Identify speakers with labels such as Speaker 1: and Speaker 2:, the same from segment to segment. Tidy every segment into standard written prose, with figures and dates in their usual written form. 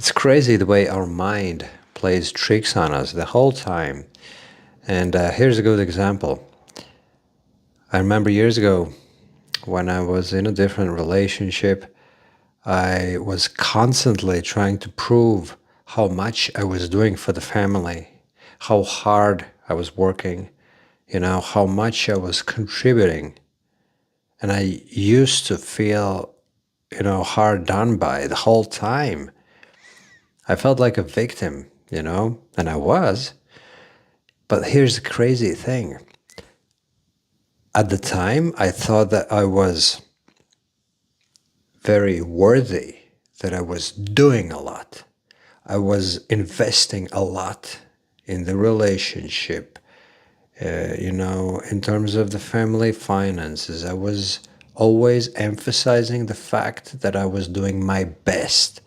Speaker 1: It's crazy the way our mind plays tricks on us the whole time. And here's a good example. I remember years ago when I was in a different relationship, I was constantly trying to prove how much I was doing for the family, how hard I was working, how much I was contributing. And I used to feel, hard done by the whole time. I felt like a victim, and I was. But here's the crazy thing. At the time, I thought that I was very worthy, that I was doing a lot. I was investing a lot in the relationship, in terms of the family finances. I was always emphasizing the fact that I was doing my best,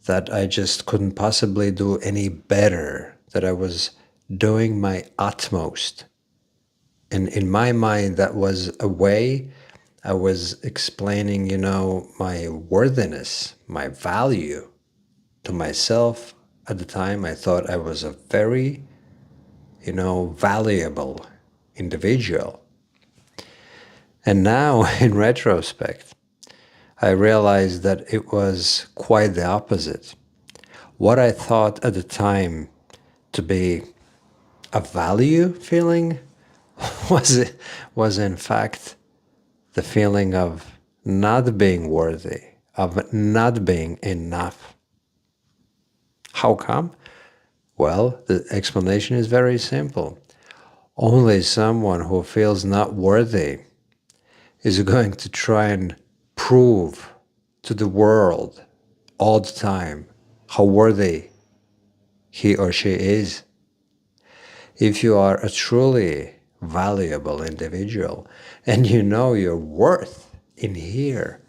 Speaker 1: that I just couldn't possibly do any better, that I was doing my utmost. And in my mind, that was a way I was explaining, my worthiness, my value to myself. At the time, I thought I was a very, valuable individual. And now, in retrospect, I realized that it was quite the opposite. What I thought at the time to be a value feeling was was in fact the feeling of not being worthy, of not being enough. How come? Well, the explanation is very simple. Only someone who feels not worthy is going to try and prove to the world all the time how worthy he or she is. If you are a truly valuable individual and you know your worth in here,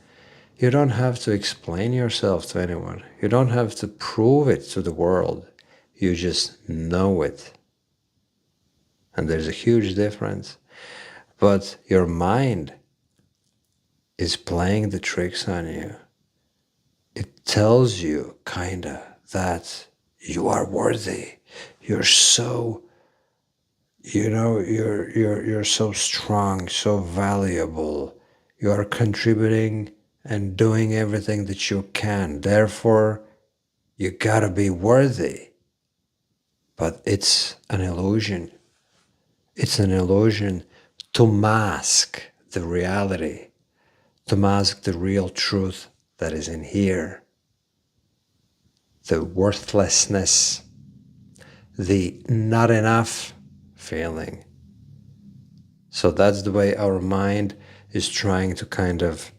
Speaker 1: you don't have to explain yourself to anyone. You don't have to prove it to the world. You just know it. And there's a huge difference. But your mind is playing the tricks on you. It tells you, kinda, that you are worthy. You're so, you're so strong, so valuable. You are contributing and doing everything that you can. Therefore, you gotta be worthy. But it's an illusion. It's an illusion to mask the reality, to mask the real truth that is in here. The worthlessness, the not enough feeling. So that's the way our mind is trying to kind of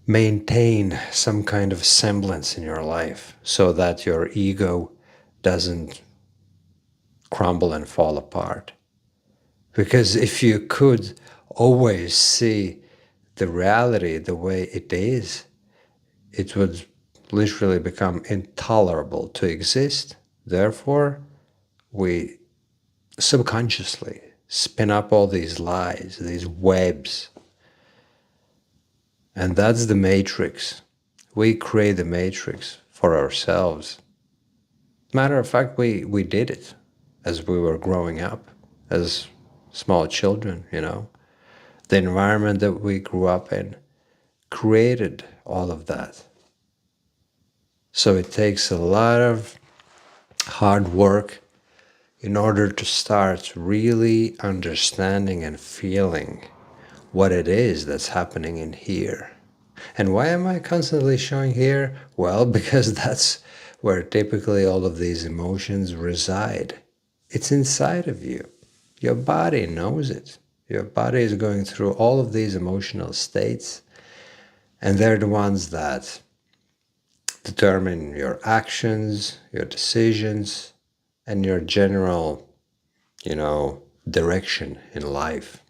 Speaker 1: maintain some kind of semblance in your life so that your ego doesn't crumble and fall apart. Because if you could always see the reality the way it is, it would literally become intolerable to exist. Therefore, we subconsciously spin up all these lies, these webs. And that's the matrix. We create the matrix for ourselves. Matter of fact, we did it as we were growing up, as small children, The environment that we grew up in created all of that. So it takes a lot of hard work in order to start really understanding and feeling what it is that's happening in here. And why am I constantly showing here? Well, because that's where typically all of these emotions reside. It's inside of you. Your body knows it. Your body is going through all of these emotional states, and they're the ones that determine your actions, your decisions, and your general, direction in life.